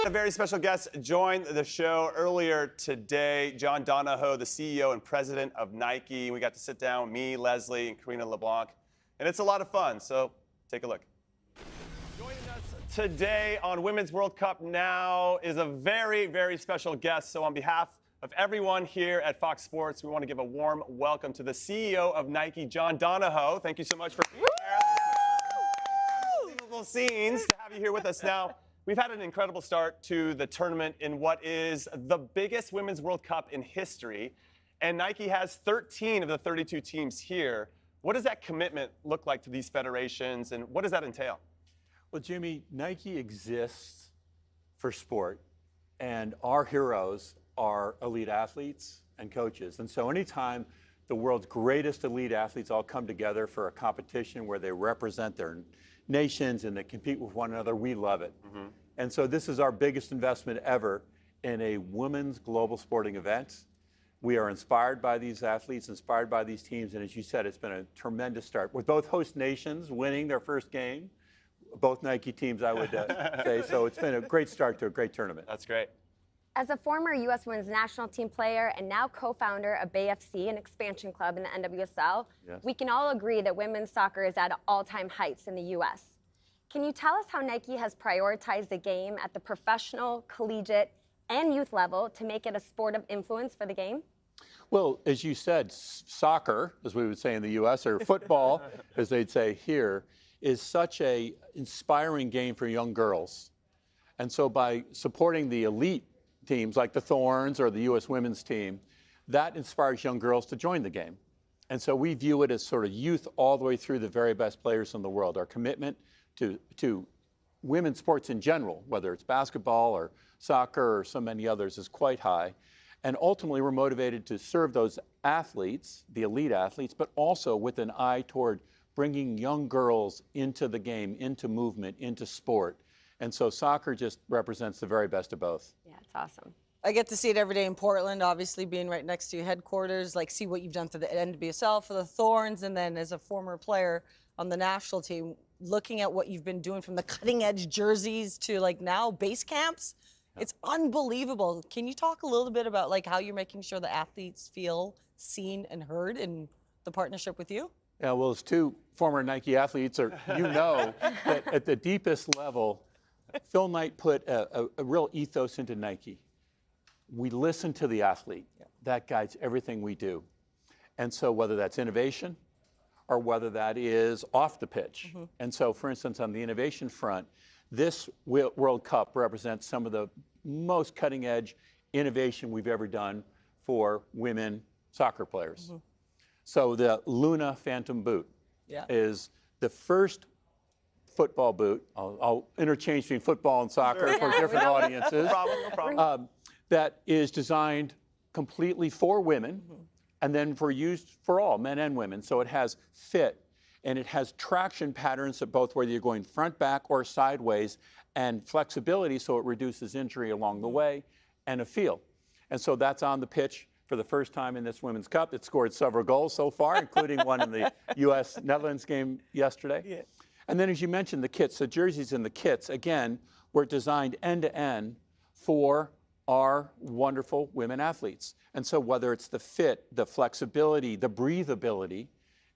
a very special guest joined the show earlier today. John Donahoe, the CEO and president of Nike. We got to sit down, me, Leslie, and Karina LeBlanc. And it's a lot of fun, so take a look. Joining us today on Women's World Cup Now is a very, very special guest. So on behalf of everyone here at Fox Sports, we want to give a warm welcome to the CEO of Nike, John Donahoe. Thank you so much for being here. Unbelievable scenes to have you here with us now. We've had an incredible start to the tournament in what is the biggest Women's World Cup in history. And Nike has 13 of the 32 teams here. What does that commitment look like to these federations, and what does that entail? Well, Jimmy, Nike exists for sport, and our heroes are elite athletes and coaches. And so anytime the world's greatest elite athletes all come together for a competition where they represent their nations and they compete with one another, we love it. Mm-hmm. And so this is our biggest investment ever in a women's global sporting event. We are inspired by these athletes, inspired by these teams, and as you said, it's been a tremendous start. With both host nations winning their first game, both Nike teams, I would say, so it's been a great start to a great tournament. That's great. As a former U.S. women's national team player and now co-founder of Bay FC, an expansion club in the NWSL, yes, we can all agree that women's soccer is at all-time heights in the U.S. Can you tell us how Nike has prioritized the game at the professional, collegiate, and youth level to make it a sport of influence for the game? Well, as you said, soccer, as we would say in the U.S., or football, as they'd say here, is such an inspiring game for young girls. And so by supporting the elite teams like the Thorns or the U.S. women's team, that inspires young girls to join the game. And so we view it as sort of youth all the way through the very best players in the world. Our commitment to women's sports in general, whether it's basketball or soccer or so many others, is quite high. And ultimately, we're motivated to serve those athletes, the elite athletes, but also with an eye toward bringing young girls into the game, into movement, into sport. And so soccer just represents the very best of both. Yeah, it's awesome. I get to see it every day in Portland, obviously being right next to your headquarters, like see what you've done for the NWSL, for the Thorns, and then as a former player on the national team, looking at what you've been doing from the cutting edge jerseys to like now base camps. It's unbelievable. Can you talk a little bit about like how you're making sure the athletes feel seen and heard in the partnership with you? Yeah, well, as two former Nike athletes, or you know, that at the deepest level, Phil Knight put a real ethos into Nike. We listen to the athlete. That guides everything we do. And so whether that's innovation or whether that is off the pitch. Mm-hmm. And so, for instance, on the innovation front, this World Cup represents some of the most cutting-edge innovation we've ever done for women soccer players. Mm-hmm. So the Luna Phantom boot is the first football boot. I'll interchange between football and soccer for different audiences. No problem. That is designed completely for women, mm-hmm, and then for use for all, men and women. So it has fit, and it has traction patterns of both whether you're going front, back, or sideways, and flexibility so it reduces injury along the way, and a feel. And so that's on the pitch for the first time in this Women's Cup. It scored several goals so far, including one in the U.S.-Netherlands game yesterday. Yeah. And then as you mentioned, the kits, the jerseys and the kits, again, were designed end-to-end for our wonderful women athletes. And so whether it's the fit, the flexibility, the breathability,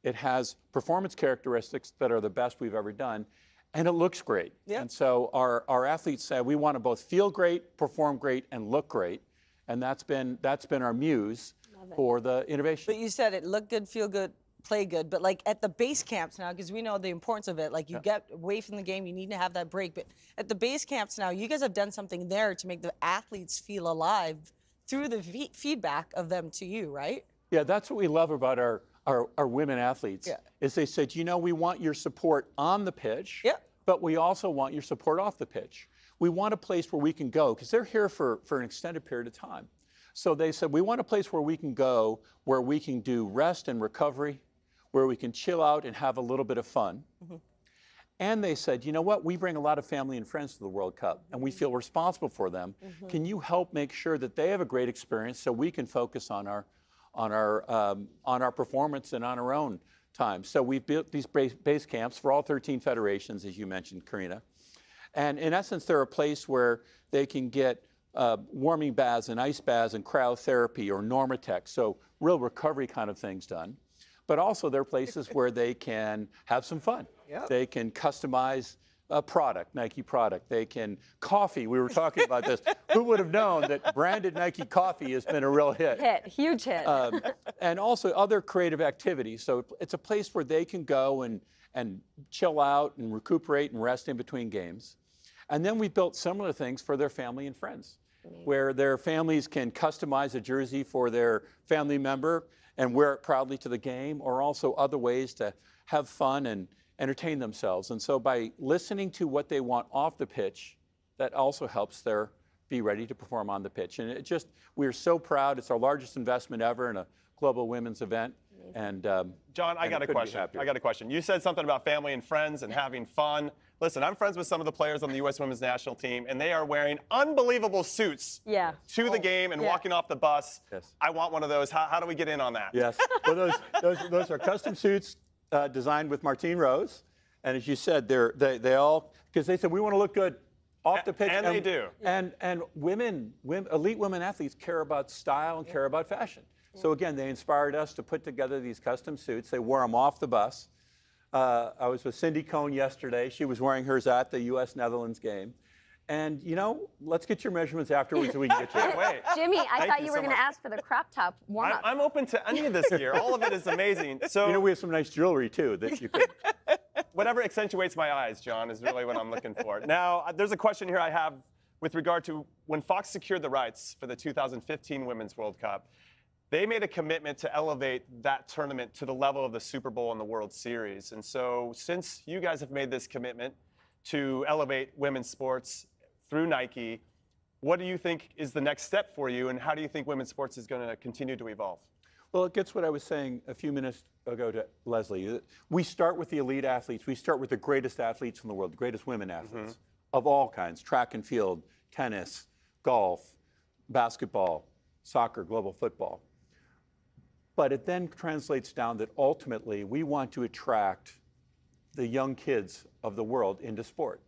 it has performance characteristics that are the best we've ever done, and it looks great. Yep. And so our athletes say we want to both feel great, perform great, and look great, and that's been our muse for the innovation. But you said it look good, feel good, play good, but like at the base camps now, because we know the importance of it, like you get away from the game, you need to have that break, but at the base camps now, you guys have done something there to make the athletes feel alive through the feedback of them to you, right? Yeah, that's what we love about our women athletes, is they said, you know, we want your support on the pitch, but we also want your support off the pitch. We want a place where we can go, because they're here for an extended period of time. So they said, we want a place where we can go, where we can do rest and recovery, where we can chill out and have a little bit of fun. Mm-hmm. And they said, you know what, we bring a lot of family and friends to the World Cup, and we feel responsible for them. Mm-hmm. Can you help make sure that they have a great experience so we can focus on our performance and on our own time? So we've built these base camps for all 13 federations, as you mentioned, Karina. And in essence, they're a place where they can get warming baths and ice baths and cryotherapy or Normatec, so real recovery kind of things done. But also they're places where they can have some fun. Yep. They can customize a product, Nike product. They can, coffee, we were talking about this. Who would have known that branded Nike coffee has been a real hit? Huge hit. And also other creative activities. So it's a place where they can go and chill out and recuperate and rest in between games. And then we've built similar things for their family and friends, where their families can customize a jersey for their family member and wear it proudly to the game, or also other ways to have fun and entertain themselves. And so by listening to what they want off the pitch, that also helps their be ready to perform on the pitch. And it just, we're so proud. It's our largest investment ever in a global women's event. And John, I got a question. You said something about family and friends and having fun. Listen, I'm friends with some of the players on the U.S. women's national team, and they are wearing unbelievable suits to the game and walking off the bus. Yes. I want one of those. How do we get in on that? Yes. Well, those are custom suits designed with Martine Rose. And as you said, they all, because they said, we want to look good off the pitch. And they do. And women, elite women athletes care about style and care about fashion. So again, they inspired us to put together these custom suits. They wore them off the bus. I was with Cindy Cohn yesterday. She was wearing hers at the U.S.-Netherlands game. And, you know, let's get your measurements afterwards so we can get you. Wait. Jimmy, I Thank thought you you so were going to much. ask for the crop top warm-up. I'm open to any of this gear. All of it is amazing. So You know, we have some nice jewelry, too, that you could. whatever accentuates my eyes, John, is really what I'm looking for. Now, there's a question here I have with regard to when Fox secured the rights for the 2015 Women's World Cup. They made a commitment to elevate that tournament to the level of the Super Bowl and the World Series. And so since you guys have made this commitment to elevate women's sports through Nike, what do you think is the next step for you, and how do you think women's sports is going to continue to evolve? Well, it gets what I was saying a few minutes ago to Leslie. We start with the elite athletes. We start with the greatest athletes in the world, the greatest women athletes of all kinds, track and field, tennis, golf, basketball, soccer, global football. But it then translates down that ultimately we want to attract the young kids of the world into sport,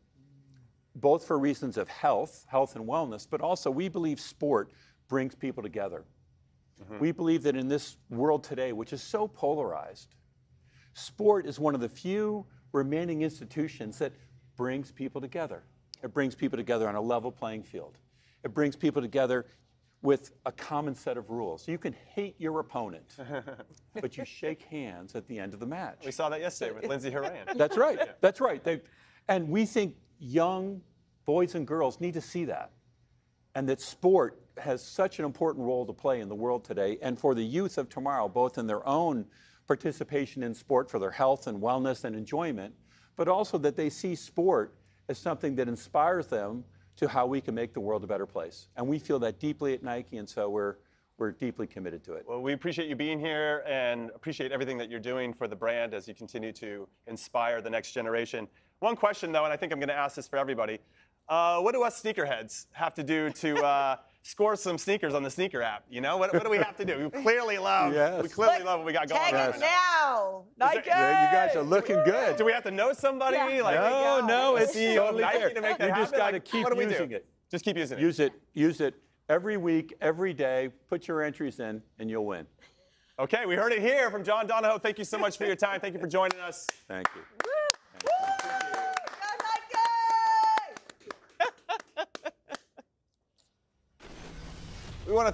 both for reasons of health and wellness, but also we believe sport brings people together. We believe that in this world today, which is so polarized, sport is one of the few remaining institutions that brings people together. It brings people together on a level playing field. It brings people together with a common set of rules. You can hate your opponent, but you shake hands at the end of the match. We saw that yesterday with Lindsey Horan. That's right. That's right. And we think young boys and girls need to see that, and that sport has such an important role to play in the world today, and for the youth of tomorrow, both in their own participation in sport for their health and wellness and enjoyment, but also that they see sport as something that inspires them to how we can make the world a better place. And we feel that deeply at Nike, and so we're deeply committed to it. Well, we appreciate you being here and appreciate everything that you're doing for the brand as you continue to inspire the next generation. One question, though, and I think I'm going to ask this for everybody. What do us sneakerheads have to do to score some sneakers on the sneaker app? You know, what do we have to do? We clearly love what we got going on Tag right it now. now. Nike. Yeah, you guys are looking good. Do we have to know somebody? Yeah. Like, No, it's CEO of totally Nike fair. to make that You just happen? got to Like, keep what do we using do? it. Just keep using it. Use it every week, every day. Put your entries in, and you'll win. Okay, we heard it here from John Donahoe. Thank you so much for your time. Thank you for joining us. Thank you. We want to